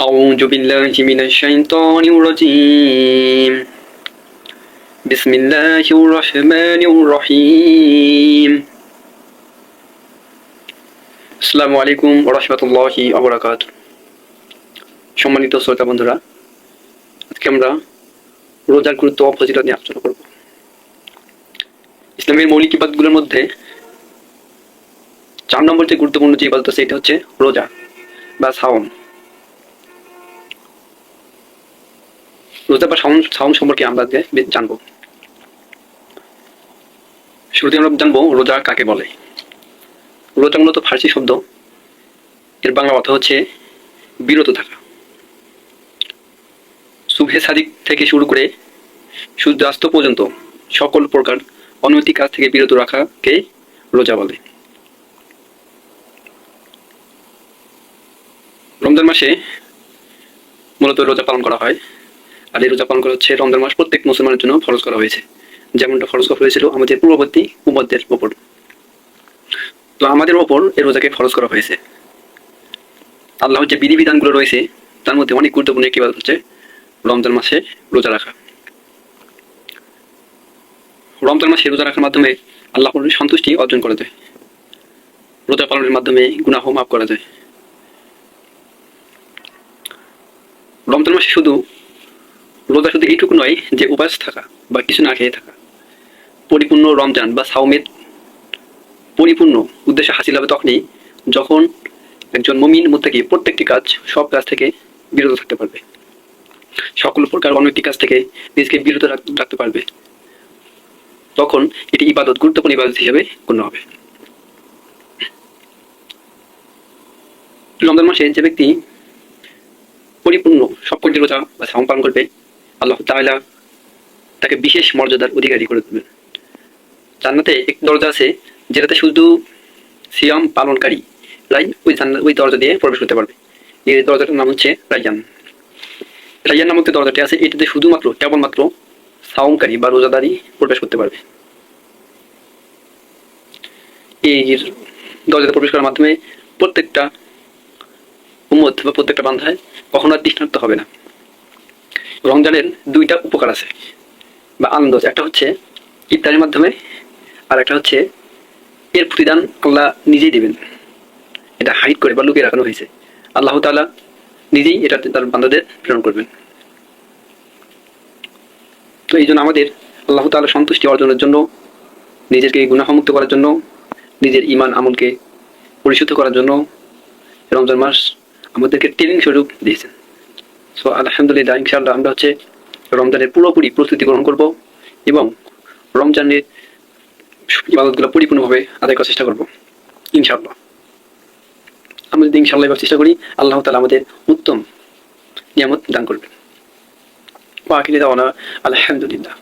أعوذ بالله من الشيطان الرجيم بسم الله الرحمن الرحيم আসসালামু আলাইকুম ওয়া রাহমাতুল্লাহি ওয়া বারাকাতুহু। সম্মানিত শ্রোতা বন্ধুরা, আজকে আমরা রোজার গুরুত্ব ও ফজিলত নিয়ে আলোচনা করব। ইসলামের মৌলিক ইবাদতগুলোর মধ্যে 4 নম্বর যে গুরুত্বপূর্ণ যে ইবাদত সেটা হচ্ছে রোজা বা সাওম। রোজা বা সাওম সম্পর্কে আমরা জানবো। শুরুতে আমরা জানবো রোজা কাকে বলে। রোজা মূলত ফার্সি শব্দ, এর বাংলা অর্থ হচ্ছে বিরত থাকা। সুবহে সাদিক থেকে শুরু করে সূর্যাস্ত পর্যন্ত সকল প্রকার অনৈতিক কাজ থেকে বিরত রাখাকে রোজা বলে। রমজান মাসে মূলত রোজা পালন করা হয়, আর এই রোজা পালন করা হচ্ছে রমজান মাস প্রত্যেক মুসলমানের জন্য ফরজ করা হয়েছে, যেমনটা ফরজ করা হয়েছিল আমাদের পূর্ববর্তী উম্মতদের ওপর। তো আমাদের ওপর এই রোজাকে ফরজ করা হয়েছে। আল্লাহর যে বিধিবিধানগুলো রয়েছে তার মধ্যে অনেক গুরুত্বপূর্ণ একটি ইবাদত হচ্ছে রমজান মাসে রোজা রাখা। রমজান মাসে রোজা রাখার মাধ্যমে আল্লাহর সন্তুষ্টি অর্জন করা যায়। রোজা পালনের মাধ্যমে গুনাহ মাফ করা যায়। রমজান মাসে রোজা শুধু এইটুকু নয় যে উপবাস থাকা বা কিছু না খেয়ে থাকা। পরিপূর্ণ রমজান বা সাওমের পরিপূর্ণ উদ্দেশ্য হাসিল হবে তখনই যখন একজন মুমিন মুত্তাকি প্রত্যেকটি কাজ, সব কাজ থেকে বিরত থাকতে পারবে, সকল প্রকার অনৈতিক কাজ থেকে নিজেকে বিরত রাখতে পারবে। তখন এটি ইবাদত, গুরুত্বপূর্ণ ইবাদত হিসেবে গণ্য হবে। রমজান মাসে যে ব্যক্তি পরিপূর্ণ সবকটি রোজা বা সাওম পালন করবে, আল্লাহ তাআলা তাকে বিশেষ মর্যাদার অধিকারী করে দেবেন। জান্নাতে একটি দরজা আছে যেটাতে শুধু সিয়াম পালনকারীরাই ওই দরজা দিয়ে প্রবেশ করতে পারবে। এই দরজাটার নাম হচ্ছে রাইয়ান। রাইয়ান নামক যে দরজাটি আছে এটাতে শুধুমাত্র কেবলমাত্র সাওমকারী বা রোজাদারই প্রবেশ করতে পারবে। এই দরজাতে প্রবেশ করার মাধ্যমে প্রত্যেকটা উম্মত বা প্রত্যেকটা বান্ধায় কখনো আর তৃষ্ণার্ত হবে না। রমজানের 2টা উপকার আছে বা আনন্দ আছে। একটা হচ্ছে ইফতারের মাধ্যমে, আর একটা হচ্ছে এর প্রতিদান আল্লাহ নিজেই দেবেন। এটা হাইড করে বা লুকিয়ে রাখানো হয়েছে। আল্লাহ তাআলা নিজেই এটা তার বান্দাদের প্রেরণ করবেন। তো এই জন্য আমাদের আল্লাহ তাআলার সন্তুষ্টি অর্জনের জন্য, নিজেকে গুনাহমুক্ত করার জন্য, নিজের ঈমান আমলকে পরিশুদ্ধ করার জন্য রমজান মাস আমাদেরকে ট্রেনিং স্বরূপ দিয়েছেন। সো আলহামদুলিল্লাহ, ইনশাআল্লাহ আমরা রমজানের পুরোপুরি প্রস্তুতি গ্রহণ করব এবং রমজানের ইবাদতগুলো পরিপূর্ণভাবে আদায় করার চেষ্টা করব ইনশাআল্লাহ। আমরা যদি ইনশাআল্লাহ এবার চেষ্টা করি, আল্লাহ তাআলা আমাদের উত্তম নিয়ামত দান করবেন। ওয়া আখিরু দাওয়ানা আলহামদুলিল্লাহ।